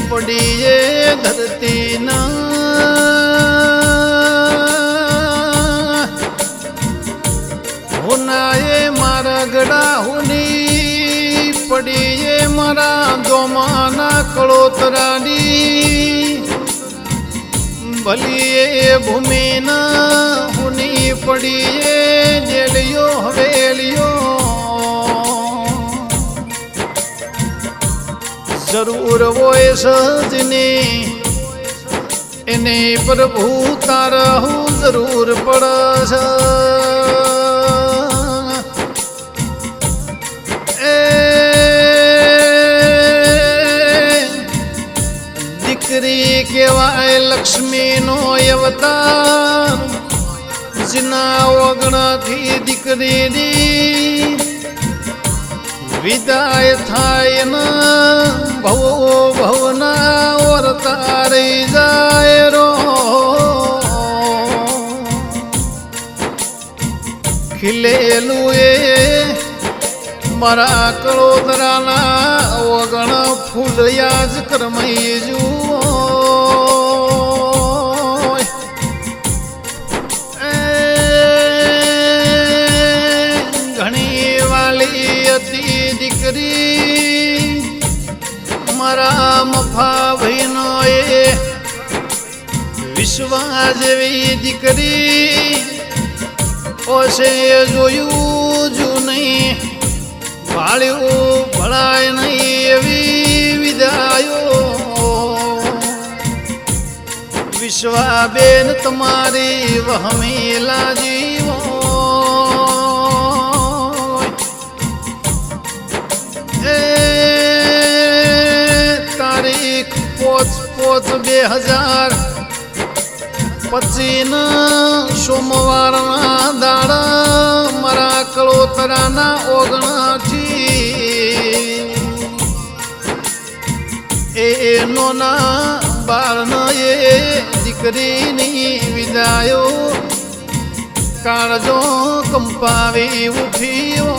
પડીએ ધરતી ના હોનાએ મારા ગડા હોની પડીએ મારા દોમાના કળોતરાની ભલીએ ભૂમિના હોની પડીએ જેલિયો હવેલિયો જરૂર હોય સજની એને પ્રભુ તારા હું જરૂર પડશે એ દીકરી કહેવાય લક્ષ્મીનો અવતાર જેના ઓગણાથી દીકરીની વિદાય થાય ના ભવો ભવના વર્તારી જાય રો ખીલેલું એ મારા કળોતરાના ઓગણ ફૂલ યાજ કરમઈ જુઓ ઘણી વાલી હતી દીકરી મારા મફા ભાઈનો એ વિશ્વા જેવી દીકરી ઓશે જોયું જુ નહીં ભાળ્યું ભળાય નહીં એવી વિદાયો વિશ્વાબેન તમારી વહમેલા જીવો તારીખ 5/5/2025 સોમવારના દાડા મારા કળોતરાના ઓગણાથી એ નોના બાળના એ દીકરીની વિદાયો કાળજો કંપાવી ઉઠ્યો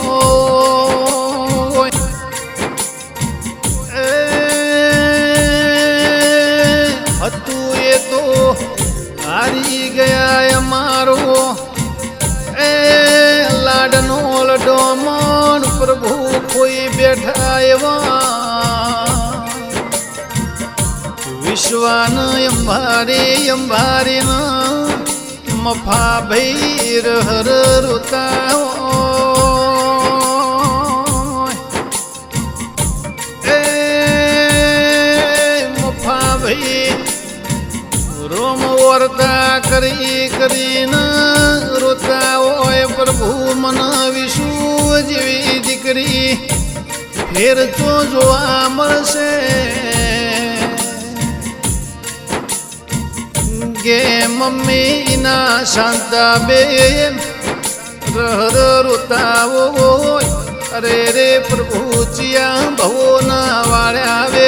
હતું એ તો હારી ગયા અમારો એ લાડનો લડો મન પ્રભુ કોઈ બેઠા એવા વિશ્વાન અંબારી મફા ભૈર હર રોતા એ મફા ભઈ રોમ વર્તા કરીને રોતા હોય પ્રભુ મન વિશુ જેવી દીકરી ફેર તો જોવા મળશે ગે મમ્મી ના શાંતાબેન રોતા હોય અરે રે પ્રભુ ચિયા ભવો ના વાળ્યા વે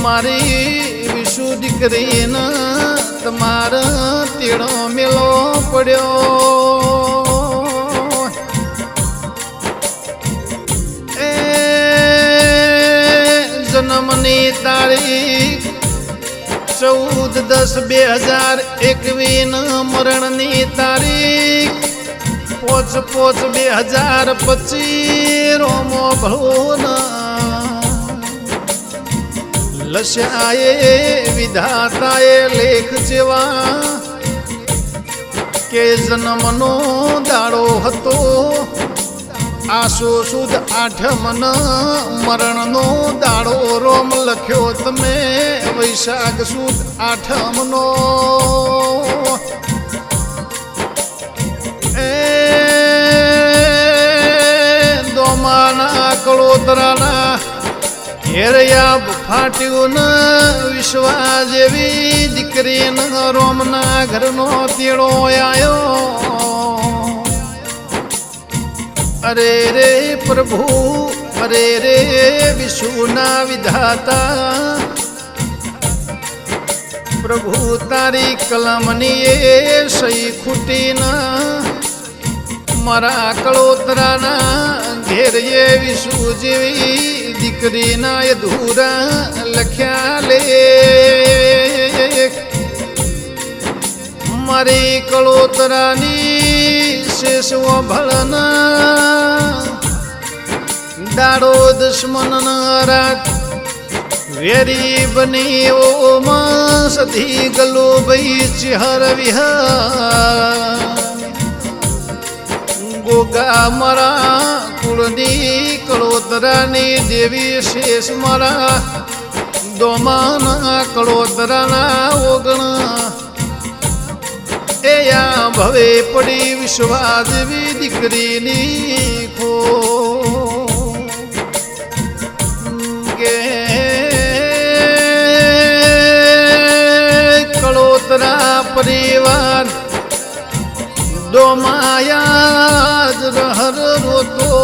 મારી વિશુ દીકરીના તમારા તેડો મેલો પડ્યો એ જન્મની તારીખ 14/10/2021 મરણની તારીખ 5/5/2025 રોમો ભળોના લસ્યાએ વિધાતાએ લેખ જેવા કે જન્મનો દાડો હતો આસો સુદ 8 મરણનો દાડો રોમ લખ્યો તમે વૈશાખ સુદ 8 નો કળોતરાના ઘેરયા ફાટ્યું ન વિશ્વા જેવી દીકરી ન રોમના ઘરનો તેડો આયો અરે રે પ્રભુ અરે રે વિશુના વિધાતા પ્રભુ તારી કલમની એ સહી ખૂટી ના મારા કળોતરાના ઘેર એ વિશુ જેવી દીકરીના અધૂરા લખ્યા લે મારી કળોતરાની શેષવો ભળના દાડો દુશ્મન રાત વેરી બની ઓમાં સધી ગલો ભાઈ ચિહર વિહાર ગોગા મારા કુળની કળોતરાની દેવી શેષ મારા દોમાના કળોતરાના ઓગણા એ આ ભવે પડી વિશ્વા દેવી દીકરીની ખો કે કળોતરા પરિવાર ડોમાયા જ રહર રોતો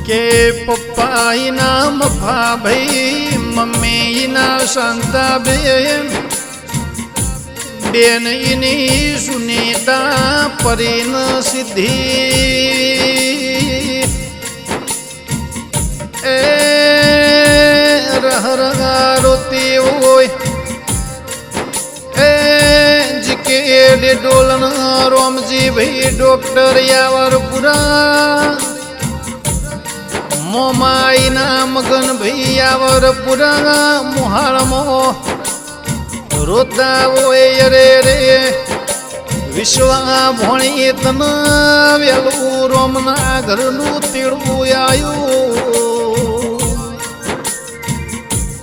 કે પપ્પા ઈના મફા ભાઈ મમ્મી ઈના શાંતા બેન બેન ઈની સુનીતા પરીન સિદ્ધિ એ રહર રોતી હોય के डोलन रोमजी भाई डॉक्टर यावर पुरा मोमाई ना मगन भाई यावर पुरा मुहाल मो रोता वो रे रे विश्वा भोणी तन वेलू रोमना घरनु तेड़ू आयु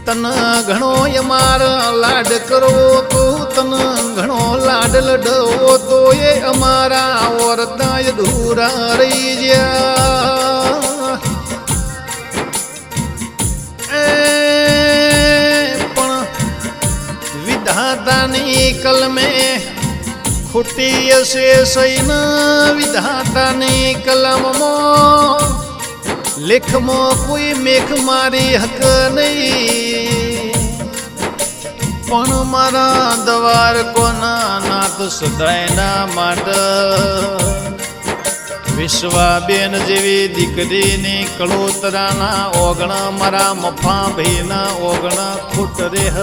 तन घणो यमार लाड करो तो तन घणो लाड लडो तो ये अमारा औरता अधूरा रही जा पण विधातानी कल में खुटी से सैन विधातानी कलम मो लेख मो कोई मेघ मारी हक नहीं पण मारा दवार कोना नाथ सदायना माट विश्वाबेन जेवी दीकरीनी कळोतराना ओगणा मारा मफा भईना ओगणा खूट रेह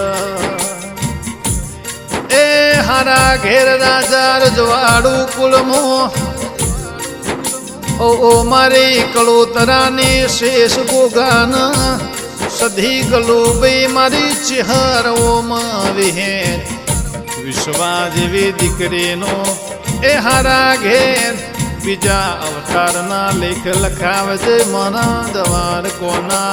ए हारा घेर राजा रजवाड़ू कुलमो ओ मारी कळोतरानी शेष गोगाना सधी गलो बई मारी चेहर ओम विहेर विश्वा जेवी दीकरीनो ए हारा घेर बीजा अवतारना लेख लखावजे मना दवार कोना